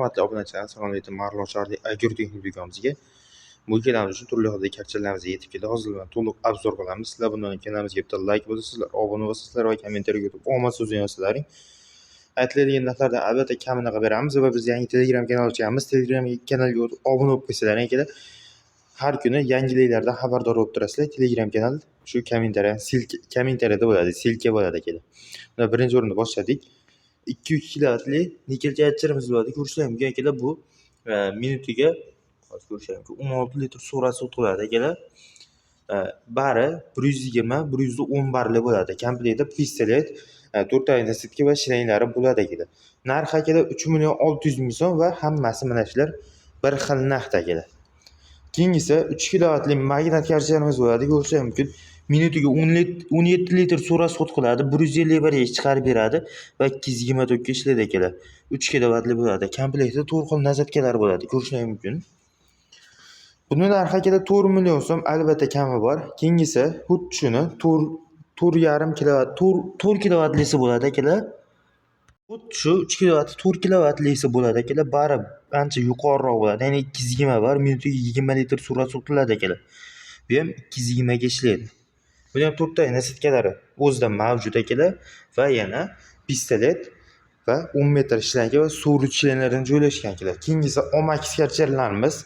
Hurmatli obunachilar, assalomu alaykum. Marlon Shardiy agrotexnik do'konimizga bu kanalimiz uchun turli xil kartchalarimiz yetib keldi. Hozir bilan to'liq obzor qilamiz. Sizlar bundan kanalimizga bitta like bosasizlar, obuna bo'lsizlar va kommentariy yozib, omad so'zini yozsizlaring. Aytiladigan narxlardan albatta kamini qilib beramiz va biz yangi Telegram kanal ochamiz. Telegram kanalga obuna bo'lib qo'ysizlar kerak. Har kuni yangiliklardan xabardor bo'lib turasizlar. Telegram kanal shu kommentariyada bo'ladi, silka bo'ladi kerak. Birinchi o'rinda boshladik. 200 kilovatli nikel chargerimiz bo'ladi. Ko'rishingiz mumkin akalar, bu minutiga hozir ko'rishingiz mumkin 16 litr surat sotiladi akalar. Bari 120-110 barrel bo'ladi. Komplektda pistolet, 4 ta nasitki va shiranglar bo'ladi akalar. Narxi akalar 3.600.000 so'm va hammasi mana shular bir xil narxda akalar. Keyingisi 3 kilovatli magnit chargerimiz bo'ladi. Ko'rishingiz mumkin. Minutiga 17 litr surat sot qiladi, 150 barrel chiqarib beradi va 224 ga ishlaydi akalar. 3 kilovatli bo'ladi. Komplektda 4 xil nazatkalar bo'ladi. Ko'rishingiz mumkin. Buni narxi akalar 4 million so'm, albatta kami bor. Keyingisi xuddi shuni 4,5 kilovat, 4 kilovatlisi bo'ladi akalar. Xuddi shu 3 kilovat, 4 kilovatlisi bo'ladi akalar. Bari ancha yuqoriroq bo'ladi. Ya'ni 220 bar, minutiga 20 litr surat sotiladi akalar. Bu ham 220 ga ishlaydi. Bu ham 4 ta nasitkalari o'zida mavjud akalar va yana pistolet va 10 metr shlanka va suvri shlanlardan joylashgan akalar. Keyingisi Omax chargerlarimiz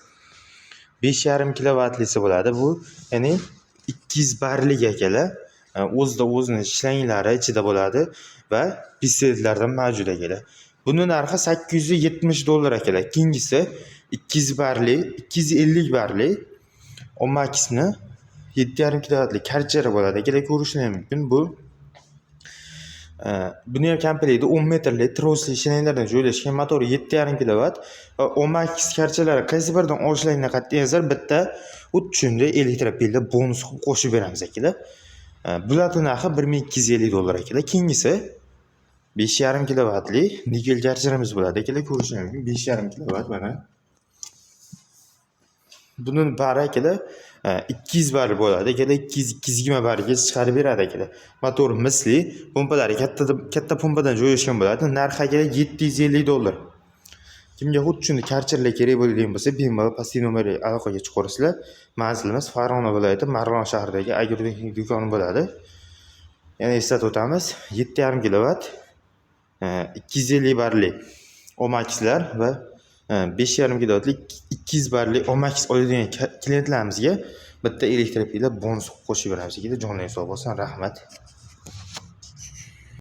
5,5 kilovatlisi bo'ladi. Bu ya'ni 200 barlik akalar. O'zida o'zini shlanglari ichida bo'ladi va pistoletlardan mavjud akalar. Buni narxi $870 akalar. Keyingisi 200 barlik, 250 barlik Omax'ni 7,5 kilovatli charger bo'ladi. Akalar ko'rishingiz mumkin. Buni ham komplekti 10 metrli trosli shinanglardan joylashgan, motori 7,5 kilovat va Omax chargerlari qaysi biridan olishlaringdan qat'iy nazar bitta xuddi shunday elektropilda bonus qo'shib beramiz akalar. Bularning narxi $1250 akalar. Keyingisi 5,5 kilovatli nikel chargerimiz bo'ladi akalar. Ko'rishingiz mumkin. 5,5 kilovat mana. Buning bari akalar 200 barrel bo'ladi akalar. 220 barrelga chiqarib beradi akalar. Motor misli, pompalari katta pompadan joylashgan bo'ladi. Narxi akalar $750. Kimga xuddi shuni chargerlar kerak bo'ladigan bo'lsa, bemalol pastki nomerga aloqaga chiqarsizlar. Manzilimiz Farg'ona viloyati Marg'ilon shahridagi agrotexnik do'koni bo'ladi. Yana eslatib o'tamiz, 7,5 kilovat 250 barrel Omax'lar va 5,5 kilovatlik 200 barrel Omax oladigan klientlarimizga bitta elektropila bonus qo'shib beramiz. Jonli sog' bo'lsin, rahmat.